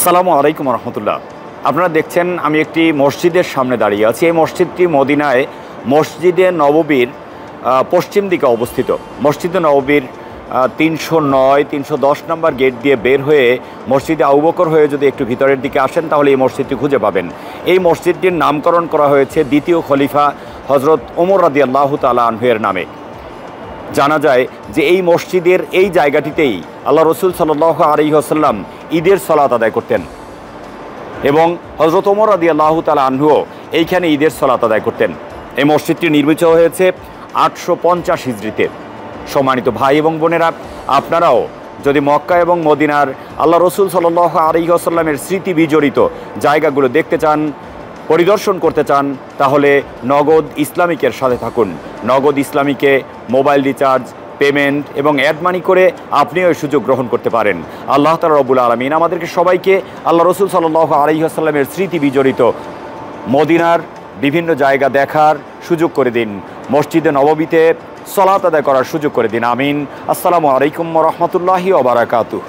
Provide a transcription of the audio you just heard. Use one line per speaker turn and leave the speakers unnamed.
আসসালামু আলাইকুম রহমতুল্লাহ। আপনারা দেখছেন আমি একটি মসজিদের সামনে দাঁড়িয়ে আছি। এই মসজিদটি মদিনায় মসজিদে নববীর পশ্চিম দিকে অবস্থিত। মসজিদে নববীর 309, 310 নম্বর গেট দিয়ে বের হয়ে মসজিদে আবু বকর হয়ে যদি একটু ভিতরের দিকে আসেন তাহলে এই মসজিদটি খুঁজে পাবেন। এই মসজিদটির নামকরণ করা হয়েছে দ্বিতীয় খলিফা হজরত ওমর রাদিয়াল্লাহু তাআলা আনহু-এর নামে। জানা যায় যে এই মসজিদের এই জায়গাটিতেই আল্লাহ রসুল সাল্লাল্লাহু আলাইহি ওয়াসাল্লাম ঈদের সালাত আদায় করতেন এবং হজরত ওমর রাদিয়াল্লাহু তাআলা আনহুও এইখানে ঈদের সালাত আদায় করতেন। এই মসজিদটি নির্মিত হয়েছে 850 হিজরিতে। সম্মানিত ভাই এবং বোনেরা, আপনারাও যদি মক্কা এবং মদিনার আল্লাহ রসুল সাল্লাল্লাহু আলাইহি ওয়াসাল্লামের স্মৃতি বিজড়িত জায়গাগুলো দেখতে চান, পরিদর্শন করতে চান, তাহলে নগদ ইসলামিকের সাথে থাকুন। নগদ ইসলামিকে মোবাইল রিচার্জ, পেমেন্ট এবং অ্যাড মানি করে আপনিও এই সুযোগ গ্রহণ করতে পারেন। আল্লাহ তাআলা রব্বুল আলামিন আমাদেরকে সবাইকে আল্লাহ রসুল সাল্লাল্লাহু আলাইহি ওয়াসাল্লামের স্মৃতি বিজড়িত মদিনার বিভিন্ন জায়গা দেখার সুযোগ করে দিন। মসজিদে নববীতে সালাত আদায় করার সুযোগ করে দিন। আমিন। আসসালামু আলাইকুম ওয়া রাহমাতুল্লাহি ওয়া বারাকাতুহু।